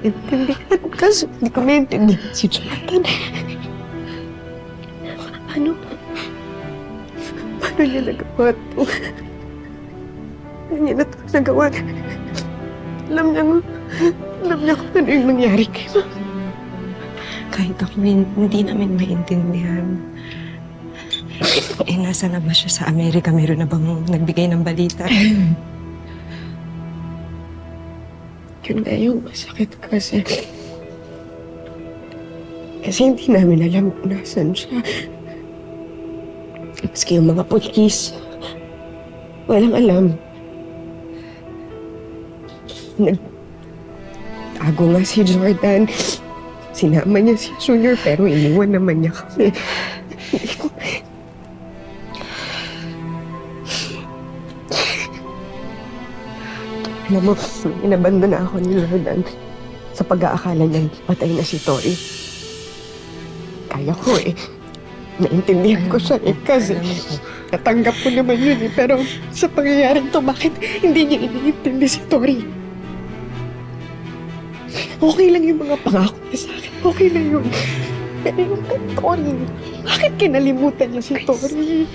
maintindihan kasi hindi ko maintindihan si Jonathan. Paano niya nagawa ito? Paano niya na ito nagawa? Alam niya kung ano yung nangyari kay Mama. Kahit ako hindi namin maintindihan. Nasa na ba siya sa Amerika? Meron na bang nagbigay ng balita? Yun na yung masakit kasi. Kasi hindi namin alam kung nasan siya. Maski yung mga pulis, walang alam. Nagtago nga si Jordan. Sinama niya si Junior pero iniwan naman niya kami. Hindi ko... Alam mo, inabandon na ako ni Jordan sa pag-aakala niya patay na si Tori. Kaya ko eh. Naintindihan ko siya eh kasi natanggap ko naman yun eh. Pero sa pangyayaring to, bakit hindi niya iniintindi si Tori? Okay lang yung mga pangako niya sa akin. Okay na yun. Pero yung kay Tori, bakit kinalimutan niya si Tori?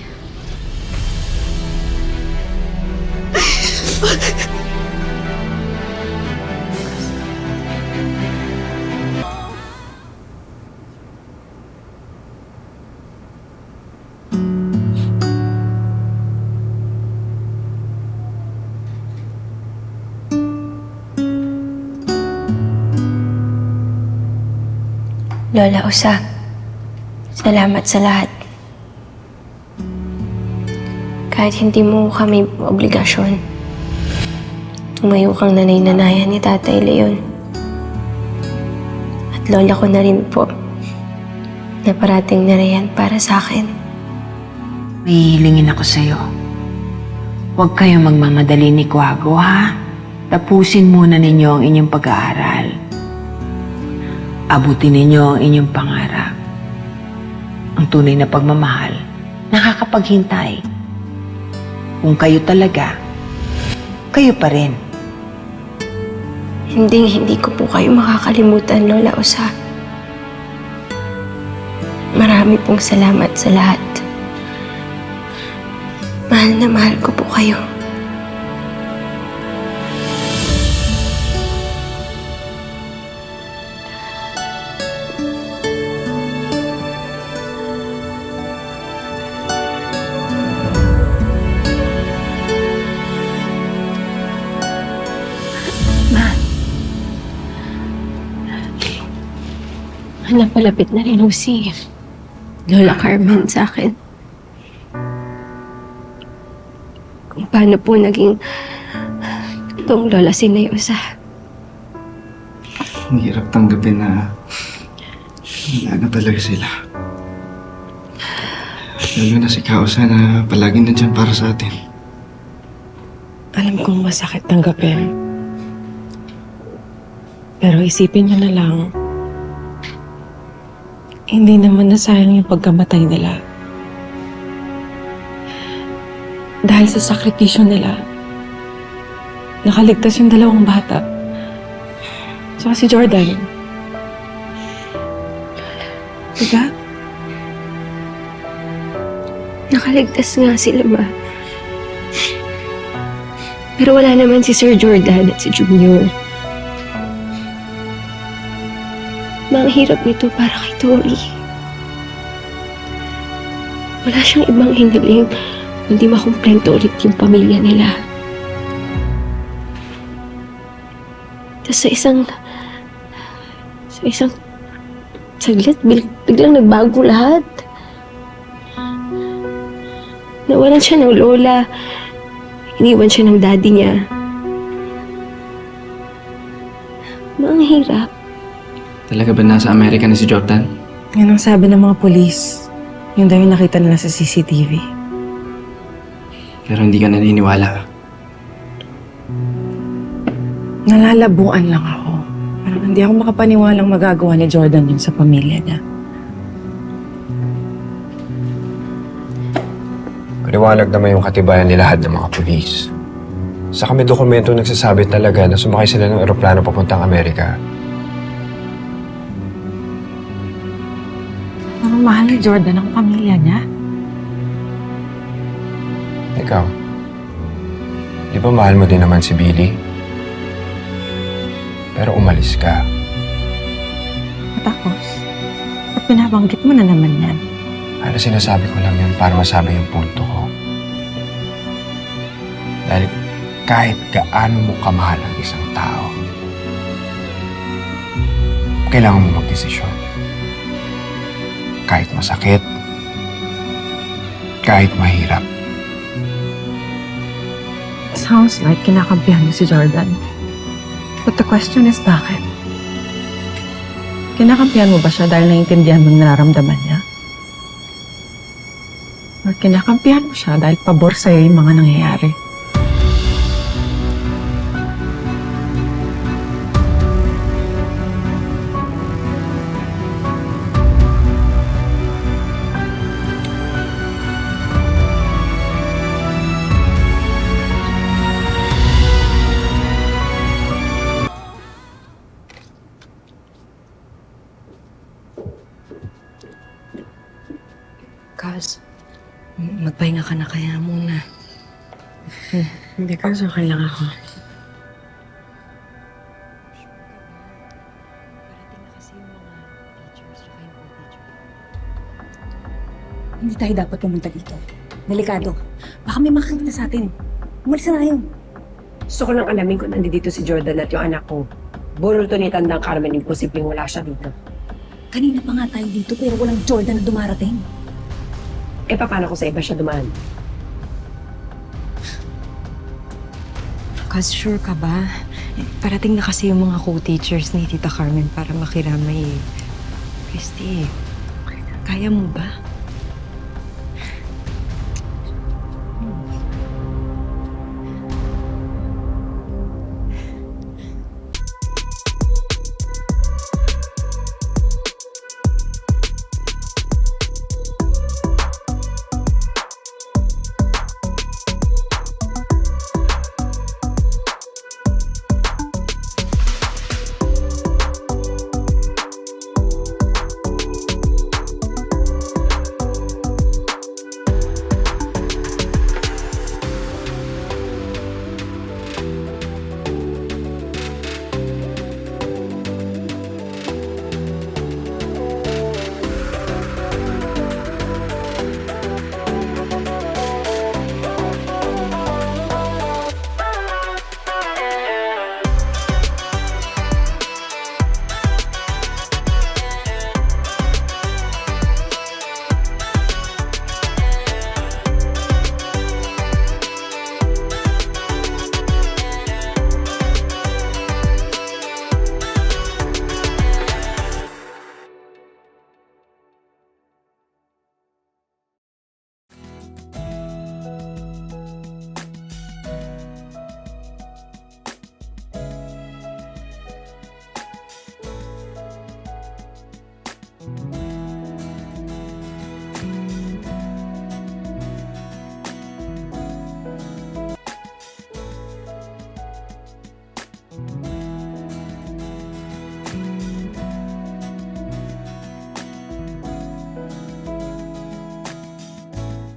Lola Usa, salamat sa lahat. Kahit hindi mo kami obligasyon, tumayo kang nanay-nanayan ni Tatay Leon. At lola ko na rin po, na parating na riyan para sa akin. May hilingin ako sa'yo. Huwag kayong magmamadali ni Kuwago, ha? Tapusin muna ninyo ang inyong pag-aaral. Abutin ninyo ang inyong pangarap. Ang tunay na pagmamahal, nakakapaghintay. Kung kayo talaga, kayo pa rin. Hindi ko po kayo makakalimutan, Lola Usa. Marami pong salamat sa lahat. Mahal na mahal ko po kayo. Napalapit na rin si Lola Carmen sa akin. Kung paano po naging itong Lola Sinay Usa. Ang hirap tanggapin na wala na talaga sila. Lalo na si Kausa na palaging nandyan para sa atin. Alam kong masakit tanggapin. Pero isipin niyo na lang, hindi naman nasayang yung pagkamatay nila. Dahil sa sakripisyo nila, nakaligtas yung dalawang bata. Tsaka si Jordan. Diba? Nakaligtas nga sila, Ma. Pero wala naman si Sir Jordan at si Junior. Ma, ang hirap nito para kay Tori. Wala siyang ibang hiniling kundi makumplento ulit yung pamilya nila. Tapos sa isang saglit, biglang nagbago lahat. Nawalan siya ng lola. Iniwan siya ng daddy niya. Ma, ang hirap. Talaga ba nasa Amerika na si Jordan? Yan ang sabi ng mga polis. Yun daw yung nakita nila sa CCTV. Pero hindi ka naniniwala. Nalalabuan lang ako. Parang hindi ako makapaniwalang magagawa ni Jordan yun sa pamilya niya. Maliwanag naman yung katibayan ni lahat ng mga pulis. Sa kami dokumento nagsasabi talaga na sumakay sila ng eroplano papuntang Amerika. mahal ni Jordan ang pamilya niya. Ikaw, di ba mahal mo din naman si Billy? Pero umalis ka. Tapos, at pinabanggit mo na naman yan. Ano, sinasabi ko lang yun para masabi yung punto ko. Dahil kahit gaano mo kamahal ang isang tao, kailangan mo magdesisyon. Kahit masakit, kahit mahirap. Sounds like kinakampihan mo si Jordan. But the question is, bakit? Kinakampihan mo ba siya dahil naiintindihan mo ang nararamdaman niya? Or kinakampihan mo siya dahil pabor sa'yo yung mga nangyayari? Kaz, magpahinga ka na kaya muna. Hindi ka, okay lang ako. Hindi tayo dapat pumunta dito. Delikado. Baka may makakita sa atin. Umalis na tayo. Gusto ko lang alamin kung nandito si Jordan at yung anak ko. Burol to ni Tandang Carmen, imposibleng wala siya dito. Kanina pa nga tayo dito pero walang Jordan na dumarating. Eh, paano kung sa iba siya dumaan? Kaz, sure ka ba? Parating na kasi yung mga co-teachers ni Tita Carmen para makiramay eh. Christy, kaya mo ba?